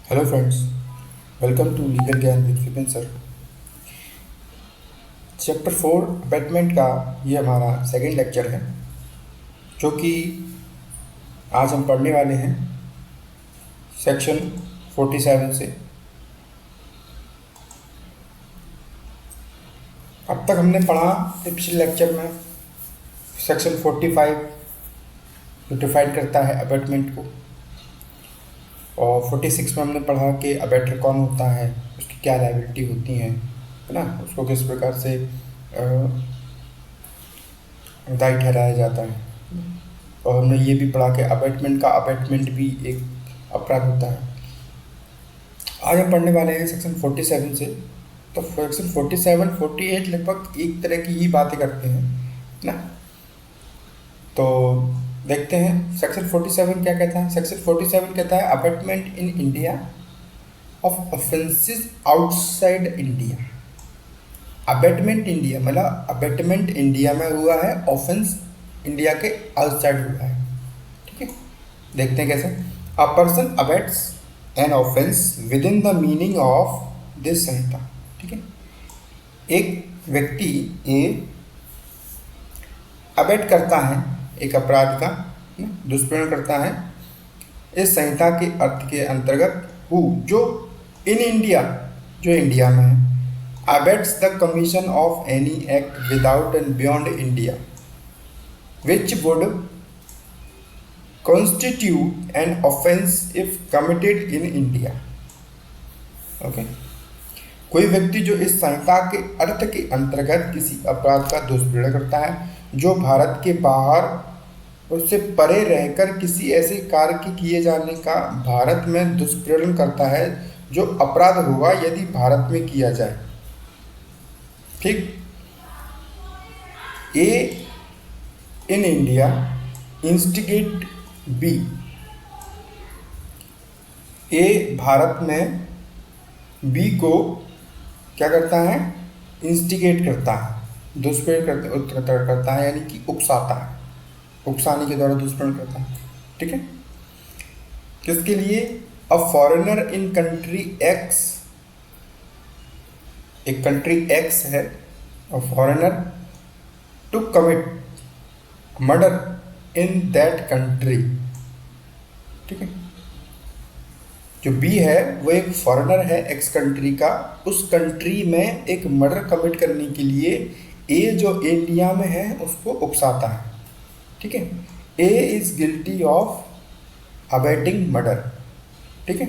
Hello friends, welcome to legal ज्ञान with Vipin sir. Chapter 4 abetment का ये हमारा सेकंड लेक्चर है, जो कि आज हम पढ़ने वाले हैं सेक्शन 47 से। अब तक हमने पढ़ा पिछले लेक्चर में सेक्शन 45 जो डिफाइन करता है अबैटमेंट को, और 46 में हमने पढ़ा कि अबैटर कौन होता है, उसकी क्या लायबिलिटी होती है ना, उसको किस प्रकार से दायी ठहराया जाता है। और हमने ये भी पढ़ा कि अबैटमेंट भी एक अपराध होता है। आज हम पढ़ने वाले हैं सेक्शन 47 से। तो सेक्शन 47, 48 लगभग एक तरह की ही बातें करते हैं ना। तो देखते हैं सेक्शन 47 क्या कहता है। सेक्शन 47 कहता है abatement in India of offences outside India. Abatement India मतलब अबैटमेंट इंडिया में हुआ है, ऑफेंस इंडिया के आउटसाइड हुआ है। ठीक है, देखते हैं कैसे। A person abets an offence within the meaning of this Sanhita. ठीक है, एक व्यक्ति ए अबैट करता है एक अपराध का, दुष्प्रेरण करता है इस संहिता के अर्थ के अंतर्गत हु जो इन इंडिया, जो इंडिया में है, abets the commission of any act without and beyond India which would constitute an offence if committed in India. Okay. कोई व्यक्ति जो इस संहिता के अर्थ के अंतर्गत किसी अपराध का दुष्प्रेरण करता है जो भारत के बाहर उससे परे रहकर किसी ऐसे कार्य के किए जाने का भारत में दुष्प्रेरण करता है जो अपराध होगा यदि भारत में किया जाए। ठीक, ए इन इंडिया इंस्टिगेट बी, ए भारत में बी को क्या करता है, इंस्टिगेट करता है, दुष्प्रेरण करता है, यानी कि उकसाता है, उकसाने के द्वारा दुष्प्रेरण करता है। ठीक है, किसके लिए? A foreigner in country X, एक कंट्री एक्स है और foreigner to commit murder in that country. ठीक है, जो बी है वो एक फॉरेनर है एक्स कंट्री का, उस कंट्री में एक मर्डर कमिट करने के लिए ए जो इंडिया में है उसको उकसाता है। ठीक है, A is guilty of abetting murder. ठीक है,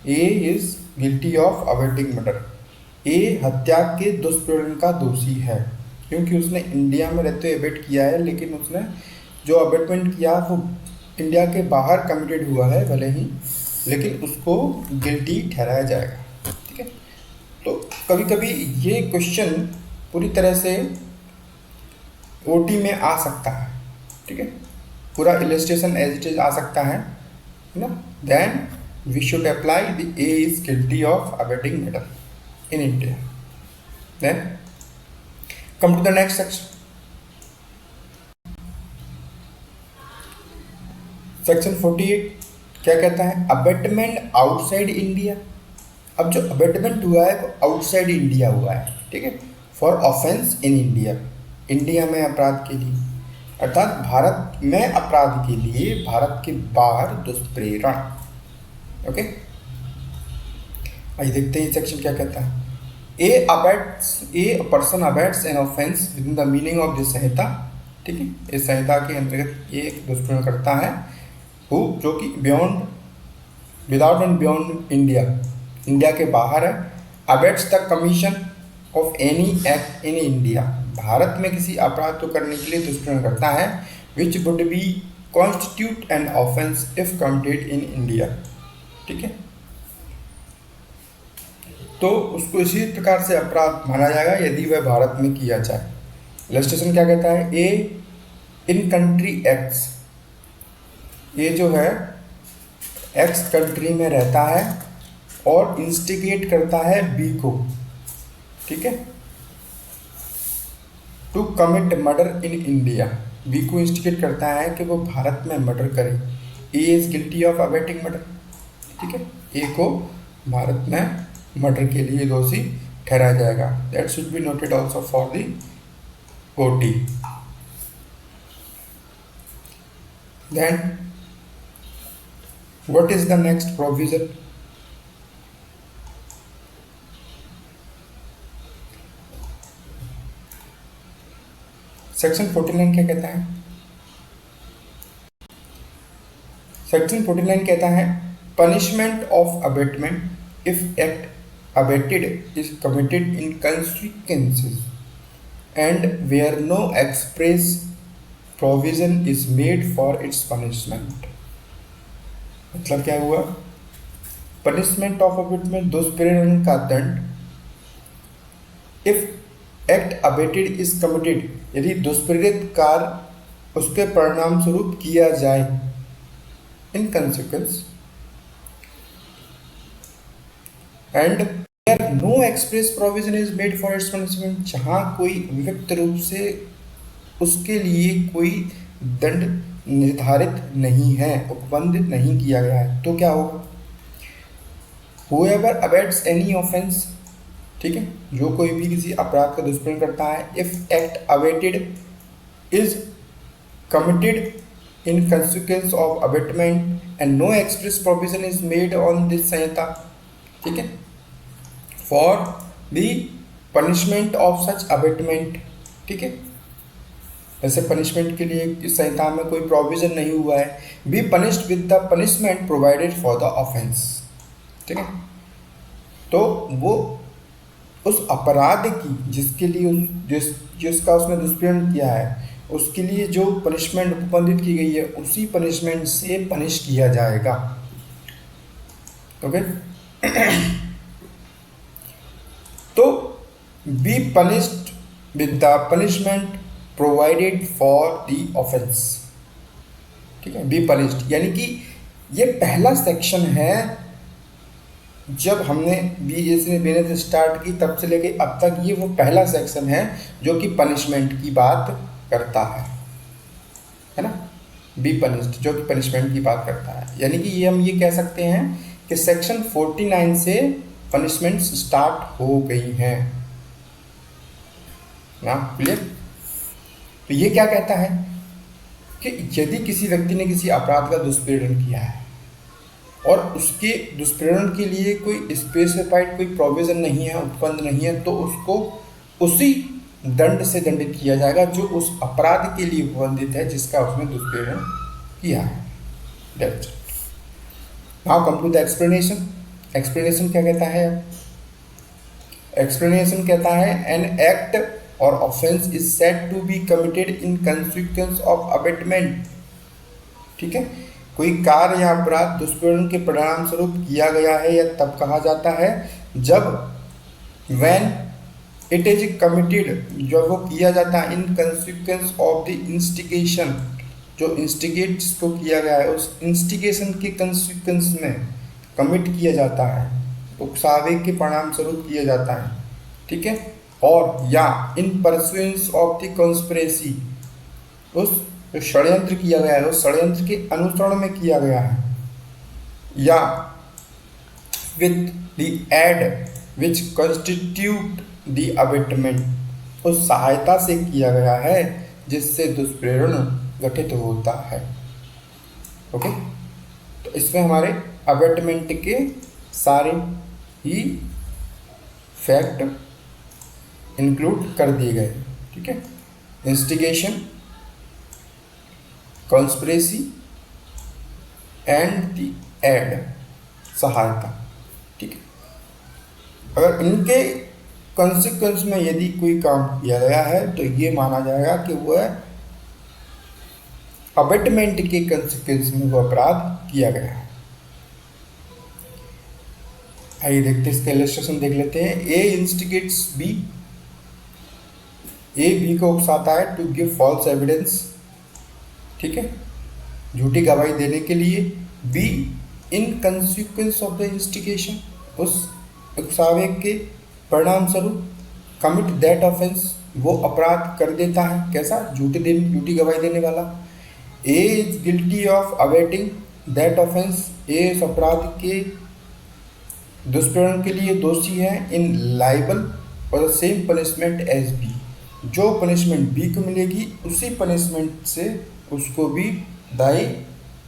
A is guilty of abetting murder. ए हत्या के दुष्प्रेरण का दोषी है क्योंकि उसने इंडिया में रहते हुए अबैट किया है, लेकिन उसने जो अबैटमेंट किया वो इंडिया के बाहर कमिटेड हुआ है भले ही, लेकिन उसको गिल्टी ठहराया जाएगा। ठीक है, तो कभी कभी ये क्वेश्चन पूरी तरह से ओटी में आ सकता है। ठीक है, पूरा इलस्ट्रेशन एज इट इज आ सकता है ना। Then we should apply the A is guilty of abetting murder in India. Then come to the next section. Section 48 क्या कहता है? Abatement outside India. अब जो अबैटमेंट हुआ है वो आउटसाइड इंडिया हुआ है। ठीक है, for offence in India, India में अपराध के लिए, अर्थात भारत में अपराध के लिए भारत के बाहर दुष्प्रेरण। ओके, आइए देखते हैं सेक्शन क्या कहता है। A person abets an offence within the meaning of this Sanhita. ठीक है, इस संहिता के अंतर्गत ये एक दुष्प्रेरण करता है हु जो कि beyond, without and beyond India, India के बाहर है। Abets the commission of any act in India, Bharat में किसी अपराध को करने के लिए दुष्प्रेरण करता है which would be constitute an offence if committed in India. ठीक है, तो उसको इसी प्रकार से अपराध माना जाएगा यदि वह भारत में किया जाए। इलस्ट्रेशन क्या कहता है? ए इन कंट्री एक्स, ये जो है एक्स कंट्री में रहता है और इंस्टिगेट करता है बी को। ठीक है, to commit murder in India, B को इंस्टिगेट करता है कि वो भारत में मर्डर करे। A is guilty of abetting murder. ठीक है, ए को भारत में मर्डर के लिए दोषी ठहराया जाएगा। That should be noted also for the quote. Then what is the next provision? Section 49 क्या कहता है? सेक्शन 49 कहता है punishment of abetment if act abetted is committed in consequences and where no express provision is made for its punishment. मतलब क्या हुआ? Punishment of abetment, दुष्प्रेरण का दंड, if act abetted is committed, यदि दुष्प्रेरित कार्य उसके परिणाम स्वरूप किया जाए, इन consequence and there no express provision is made for its punishment, जहां कोई अभिव्यक्त रूप से उसके लिए कोई दंड निर्धारित नहीं है, उपबंधित नहीं किया गया है, तो क्या होगा? whoever abets any offense, ठीक है, जो कोई भी किसी अपराध का दुष्प्रेरण करता है, if act abetted is committed in consequence of abetment and no express provision is made on this Sanhita, ठीक है, for the punishment of such abetment, ठीक है, ऐसे पनिशमेंट के लिए इस संहिता में कोई प्रोविजन नहीं हुआ है, be punished with the punishment provided for the offence, ठीक है, तो वो उस अपराध की जिसके लिए जिसका उसने दुष्प्रेरण किया है उसके लिए जो पनिशमेंट उपबंधित की गई है उसी पनिशमेंट से पनिश किया जाएगा। ओके तो B punished with the punishment provided for the offence, ठीक है, बी पनिश्ड, यानी कि ये पहला सेक्शन है। जब हमने बीएससी में स्टार्ट की तब से लेके अब तक ये वो पहला सेक्शन है जो कि पनिशमेंट की बात करता है ना, बी पनिश्ड जो कि पनिशमेंट की बात करता है, यानी कि ये हम ये कह सकते हैं कि सेक्शन 49 से पनिशमेंट्स स्टार्ट हो गई हैं ना, क्लियर? तो ये क्या कहता है कि यदि किसी व्यक्ति ने किसी अपराध का दुष्प्रेरण किया है और उसके दुष्प्रेरण के लिए कोई स्पेसिफाइड कोई प्रोविजन नहीं है, उपबंध नहीं है, तो उसको उसी दंड से दंडित किया जाएगा जो उस अपराध के लिए उपबंधित है जिसका उसने दुष्प्रेरण किया है। That's it. Now come to the explanation. Explanation क्या कहता है? एक्सप्लेनेशन कहता है an act or offence is said to be committed in consequence of abetment, ठीक है, कोई कार्य या अपराध दुष्प्रेरण के परिणाम स्वरूप किया गया है या तब कहा जाता है जब व्हेन इट इज कमिटेड, जब वो किया जाता है इन कंसिक्वेंस ऑफ द इंस्टिगेशन, जो इंस्टिगेट्स को किया गया है उस इंस्टिगेशन के कंसिक्वेंस में कमिट किया जाता है, उकसावे के परिणाम स्वरूप किया जाता है, ठीक है, और या इन परसुएंस ऑफ द कॉन्स्पिरेसी, उस जो षड्यंत्र किया गया है उस षड्यंत्र के अनुसरण में किया गया है, या with the aid which constitute the abetment, उस सहायता से किया गया है जिससे दुष्प्रेरण गठित होता है। ओके, तो इसमें हमारे अबेटमेंट के सारे ही फैक्ट इंक्लूड कर दिए गए, ठीक है, instigation, conspiracy and the aid, सहायता, ठीक है। अगर इनके कॉन्सिक्वेंस में यदि कोई काम किया गया है तो ये माना जाएगा कि वह अबेटमेंट के कॉन्सिक्वेंस में वो अपराध किया गया है। आइए देखते हैं, इसका इलस्ट्रेशन देख लेते हैं। ए इंस्टिगेट्स बी, ए बी को उकसाता है टू गिव फॉल्स एविडेंस, ठीक है, झूठी गवाही देने के लिए। Be in consequence of the instigation, उस उकसावे के परिणाम स्वरूप कमिट दैट ऑफेंस, वो अपराध कर देता है, कैसा? झूठी गवाही देने वाला। A is guilty of abetting that offence, A उस अपराध के दुष्प्रेरण के लिए दोषी है, in liable for the same punishment as B, जो पनिशमेंट बी को मिलेगी उसी पनिशमेंट से उसको भी दायी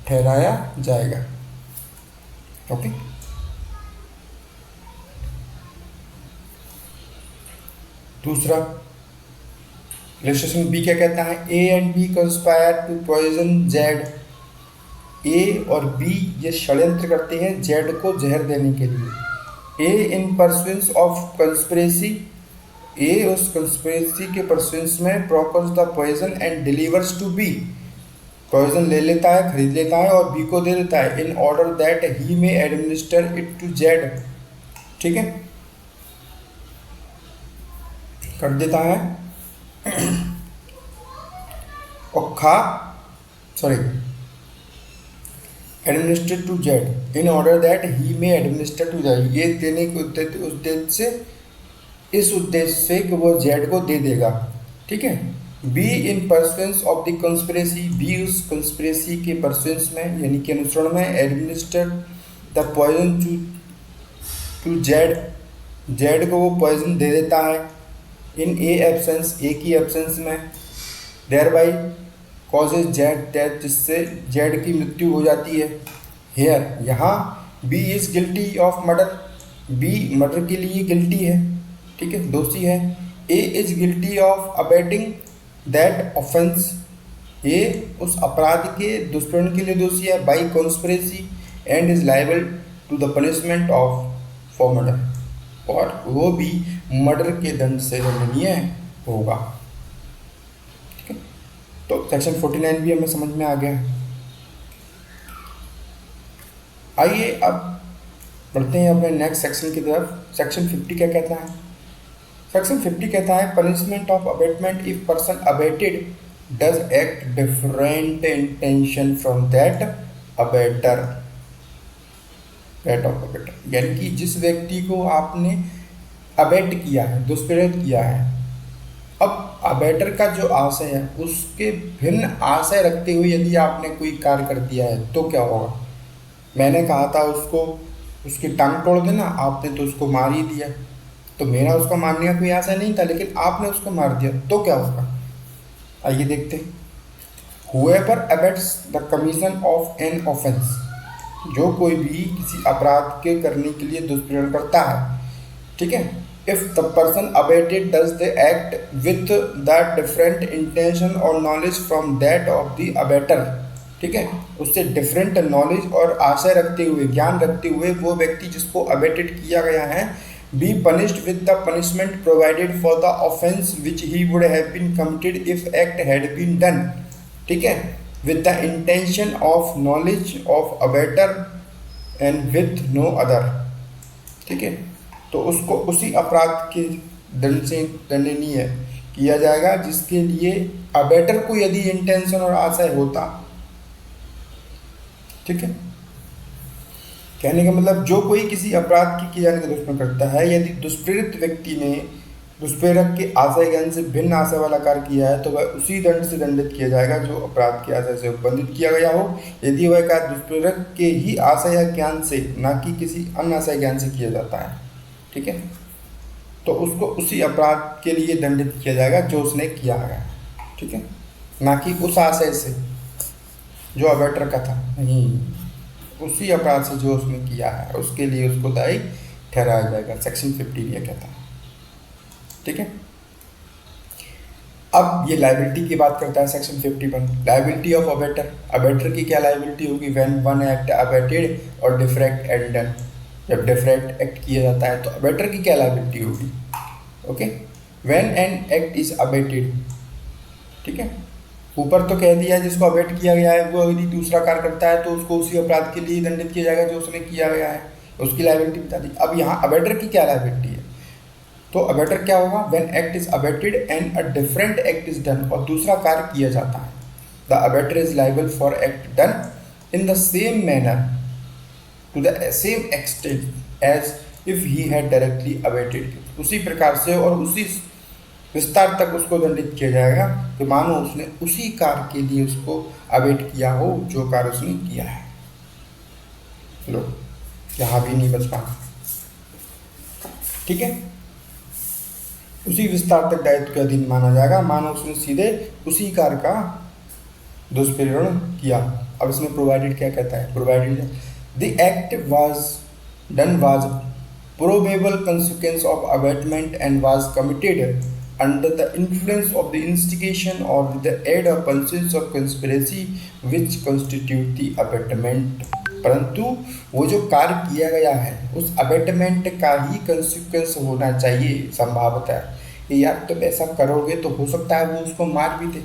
ठहराया जाएगा। ओके। दूसरा इलस्ट्रेशन बी क्या कहता है, A and B conspire to poison Z, A और बी ये षड्यंत्र करते हैं जेड को जहर देने के लिए। A in pursuance of conspiracy, A उस कंस्पिरेसी के परसुएंस में procures the poison and delivers to B, poison ले लेता है, खरीद लेता है और बी को दे देता है, in order that he may administer it to Z. ठीक है, कर देता है और administer to Z in order that he may administer to Z, ये देने के उद्देश्य से, इस उद्देश्य से कि वो जेड को दे देगा। ठीक है, B in pursuance of the conspiracy, B उस कंस्पिरेसी के परसुएंस में यानी कि अनुसरण में, administer the poison to Z, Z को वो पॉइजन दे देता है, इन ए एब्सेंस, ए की एब्सेंस में, thereby causes Z death, जिससे जेड की मृत्यु हो जाती है। हेयर, यहाँ B is guilty of murder, B murder के लिए गिल्टी है, ठीक है, दोषी है। A is guilty of abetting that offence, A उस अपराध के दुष्प्रेरण के लिए दोषी है, by conspiracy, and is liable to the punishment of for murder, और वो भी मर्डर के दंड से दंडनीय होगा। ठीक है, तो सेक्शन 49 भी हमें समझ में आ गया। आइए अब बढ़ते हैं अपने नेक्स्ट सेक्शन की तरफ। सेक्शन 50 क्या कहता है? सेक्शन 50 कहता है punishment of abetment if person abetted does act different intention from that abettor, that of abettor, यानी कि जिस व्यक्ति को आपने अबेट किया है, दुष्प्रेरित किया है, अब अबेटर का जो आशय है उसके भिन्न आशय रखते हुए यदि आपने कोई कार्य कर दिया है तो क्या होगा? मैंने कहा था उसको उसकी टांग तोड़ देना, आपने तो उसको मार ही दिया, तो मेरा उसको मारने का कोई आशय नहीं था, लेकिन आपने उसको मार दिया, तो क्या होगा? आइए देखते हैं। Whoever abets the commission of an offense, जो कोई भी किसी अपराध के करने के लिए दुष्प्रेरण करता है, ठीक है, if the person abated does the act with the different intention or knowledge from that of the abater, ठीक है, उससे डिफरेंट नॉलेज और आशय रखते हुए, ज्ञान रखते हुए वो व्यक्ति जिसको अबेटेड किया गया है be punished with the punishment provided for the offence which he would have been committed if act had been done, ठीक है, with the intention of knowledge of abettor and with no other, ठीक है, तो उसको उसी अपराध के दंड से दंडनीय किया जाएगा जिसके लिए अबेटर को यदि इंटेंशन और आशय होता। ठीक है, कहने का मतलब जो कोई किसी अपराध की किए जाने का दुष्प्रेरण करता है, यदि दुष्प्रेरित व्यक्ति ने दुष्प्रेरक के आशय ज्ञान से भिन्न आशय वाला कार्य किया है तो वह उसी दंड से दंडित किया जाएगा जो अपराध के आशय से उपबंधित किया गया हो, यदि वह कार्य दुष्प्रेरक के ही आशय या ज्ञान से, ना कि किसी अन्य आशय ज्ञान से किया जाता है। ठीक है, तो उसको उसी अपराध के लिए दंडित किया जाएगा जो उसने किया है। ठीक है, ना कि उस आशय से जो अबेटर का था, नहीं, उसी अपराध से जो उसने किया है उसके लिए उसको दायी ठहराया जाएगा। सेक्शन 50 ये कहता है। ठीक है, अब ये लाइबिलिटी की बात करता है section 51। Liability of abettor, abettor की क्या लाइबिलिटी होगी? व्हेन वन एक्ट अबेटेड और डिफरेक्ट एंड डन, जब डिफरेक्ट एक्ट किया जाता है तो अबेटर की क्या लाइबिलिटी होगी? Okay, when an act is abetted, ठीक है, ऊपर तो कह दिया है जिसको अबेट किया गया है वो यदि दूसरा कार्य करता है तो उसको उसी अपराध के लिए दंडित किया जाएगा जो उसने किया गया है, उसकी लाइबिलिटी बता दी। अब यहाँ अबेटर की क्या लाइबिलिटी है? तो अबेटर क्या होगा? When act is abetted and a different act is done, और दूसरा कार्य किया जाता है, the abettor is liable for act done in the same manner to the same extent as if he had directly abetted, उसी प्रकार से और उसी विस्तार तक उसको दंडित किया जाएगा कि मानो उसने उसी कार्य के लिए उसको अबेट किया हो जो कार्य उसने किया है। लो, यहाँ भी नहीं बच पाना। ठीक है, उसी विस्तार तक दायित्व के अधीन माना जाएगा। मानो उसने सीधे उसी कार्य का दुष्प्रेरण किया। अब इसमें प्रोवाइडेड क्या कहता है? Provided the act was done was probable consequence of abetment and was committed under the influence of the instigation और with the aid of consensus of conspiracy which constitute the abetment. परंतु वो जो कार्य किया गया है उस अबेटमेंट का ही कंसिक्वेंस होना चाहिए संभावतः। कि यार तुम ऐसा करोगे तो हो सकता है वो उसको मार भी दे।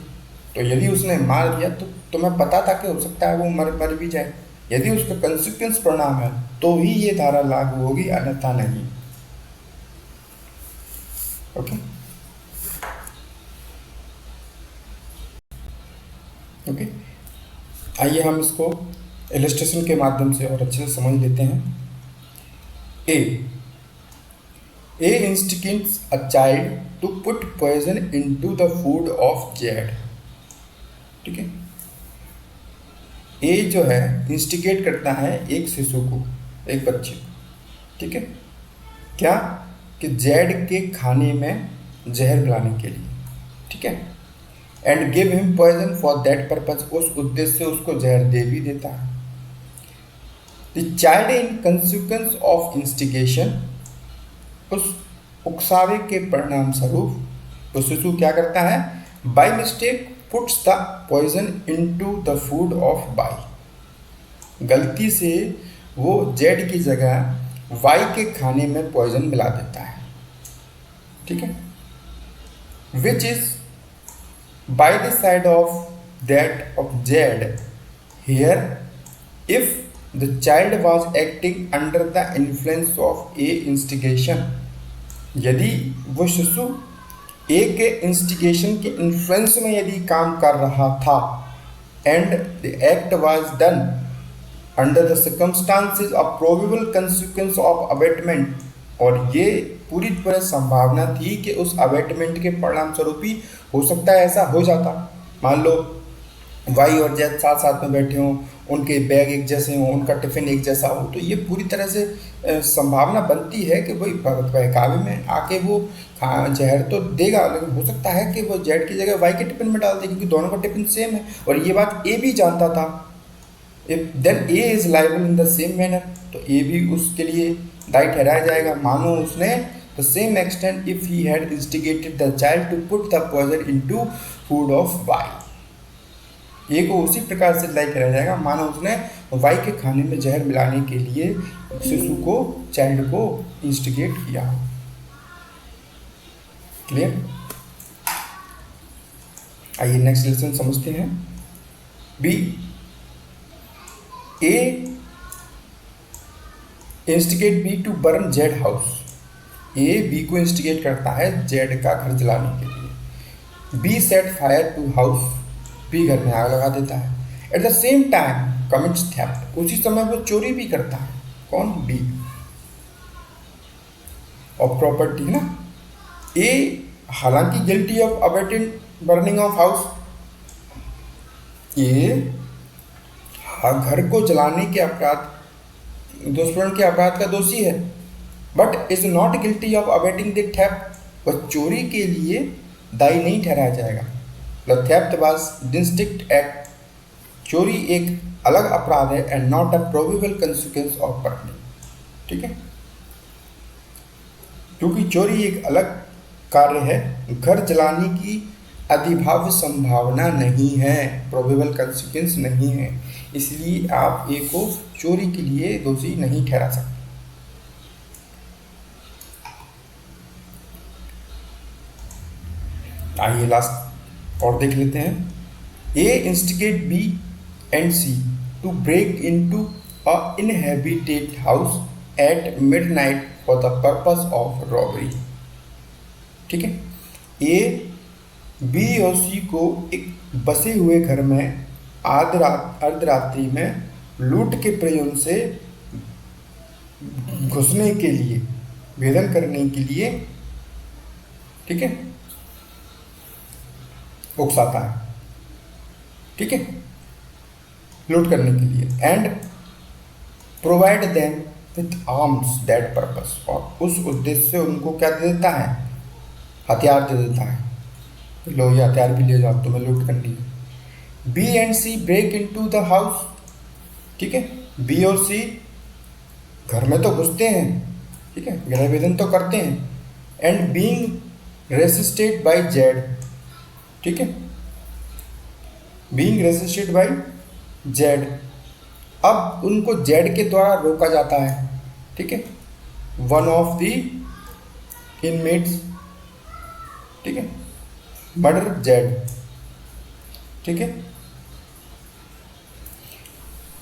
तो यदि उसने मार दिया तो तुम्हें पता था कि हो सकता है वो मर भी जाए। यदि उसका कंसिक्वेंस परिणाम है तो ही ये धारा लागू होगी, अन्यथा नहीं। ओके ओके, आइए हम इसको इलस्ट्रेशन के माध्यम से और अच्छे से समझ लेते हैं। A instigates a child to put poison into the food of Z. ठीक है, ए जो है इंस्टिगेट करता है एक शिशु को, एक बच्चे को। ठीक है, क्या कि जेड के खाने में जहर मिलाने के लिए। ठीक है, and give him poison for that purpose, उस उद्देश्य से उसको जहर दे भी देता है। The child in consequence of instigation, उस उकसावे के परिणाम स्वरूप तो शिशु क्या करता है? By mistake puts the poison into the food of Y, गलती से वो जेड की जगह वाई के खाने में पॉइजन मिला देता है। ठीक है, which is by the side of that of Z here if the child was acting under the influence of a instigation, यदि वो शिशु ए के इंस्टिगेशन के इन्फ्लुएंस में यदि काम कर रहा था and the act was done under the circumstances of probable consequence of abetment, और ये पूरी तरह संभावना थी कि उस अबेटमेंट के परिणाम स्वरूप ही हो सकता है ऐसा हो जाता। मान लो वाई और जेड साथ साथ में बैठे हों, उनके बैग एक जैसे हों, उनका टिफिन एक जैसा हो, तो ये पूरी तरह से संभावना बनती है कि भाई बहकावे में आके वो जहर तो देगा, लेकिन हो सकता है कि वो जेड की जगह वाई के टिफिन में डाल दे, क्योंकि दोनों का टिफिन सेम है और ये बात ए भी जानता था। If then A is liable in the same manner, तो ए भी उसके लिए दायी ठहराया जाएगा। मानो उसने the same extent if he had instigated the child to put the poison into food of Y, ए को उसी प्रकार से दायी ठहराया जाएगा मानो उसने वाई के खाने में जहर मिलाने के लिए शिशु को, चाइल्ड को इंस्टिगेट किया। क्लियर? आइए नेक्स्ट लेसन समझते हैं। B, A instigate B to burn Z house, A B को इंस्टिगेट करता है जेड का घर जलाने के लिए। B set fire to house, B घर में आग लगा देता है। At the same time commits theft, उसी समय वो चोरी भी करता है। कौन? बी। और प्रॉपर्टी है ना। ए हालांकि guilty of abetted burning of house, A घर को जलाने के अपराध, दुष्कर्म के अपराध का दोषी है, but is not guilty of abetting the theft, वह चोरी के लिए दायी नहीं ठहराया जाएगा। The theft was distinct act, चोरी एक अलग अपराध है and not a probable consequence of burning. ठीक है, क्योंकि चोरी एक अलग कार्य है, घर जलाने की अधिभाव्य संभावना नहीं है, प्रोबेबल कंसिक्वेंस नहीं है, इसलिए आप ए को चोरी के लिए दोषी नहीं ठहरा सकते। आइए लास्ट और देख लेते हैं। A instigate B and C to break into a inhabited house at midnight for the purpose of robbery. ठीक है, ए बी और सी को एक बसे हुए घर में अर्धरात्रि में लूट के प्रयोजन से घुसने के लिए, भेदन करने के लिए, ठीक है, उकसाता है। ठीक है, लूट करने के लिए। And provide them with arms that purpose, और उस उद्देश्य से उनको क्या दे देता है, हथियार दे देता है, लो ये हथियार भी ले जाओ, तुम्हें लूट करनी है। B and C break into the house, ठीक है, बी और सी घर में तो घुसते हैं, ठीक है, गृह भेदन तो करते हैं, and being resisted by Z, ठीक है, बीइंग रेसिस्टेड बाय जेड, अब उनको जेड के द्वारा रोका जाता है, ठीक है, वन ऑफ द इनमेट्स, ठीक है, मर्डर जेड, ठीक है,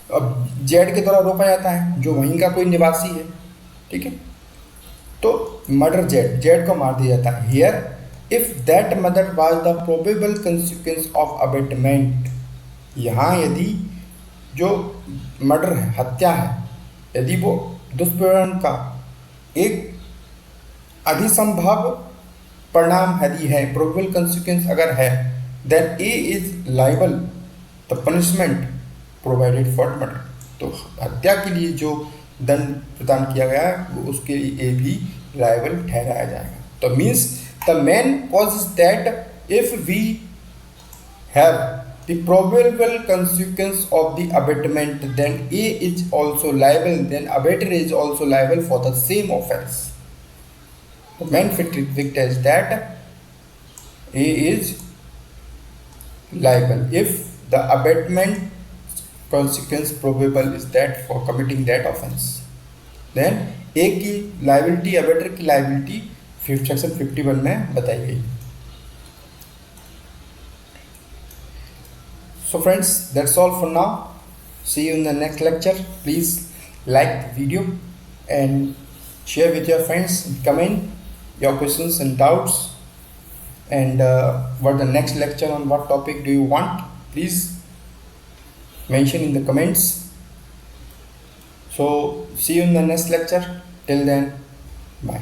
अब जेड के द्वारा रोका जाता है जो वहीं का कोई निवासी है, ठीक है, तो मर्डर जेड, जेड को मार दिया जाता है। Here if that murder was the probable consequence of abetment, यहाँ यदि जो मर्डर है, हत्या है, यदि वो दुष्परिणाम का एक अधिसंभव परिणाम यदि है, प्रोबेबल कंसिक्वेंस अगर है, then A is liable the punishment provided for murder, तो हत्या के लिए जो दंड प्रदान किया गया है वो उसके लिए ए भी लाइबल ठहराया जाएगा। तो means the main cause is that if we have the probable consequence of the abetment then A is also liable, then abettor is also liable for the same offence. The main fact is that A is liable if the abatement consequence probable is that for committing that offense, then A की liability, abater की liability section 51 में बताई गई। So friends, that's all for now. See you in the next lecture. Please like the video and share with your friends, comment your questions and doubts, and what the next lecture on what topic do you want, please mention in the comments. So see you in the next lecture. Till then, bye.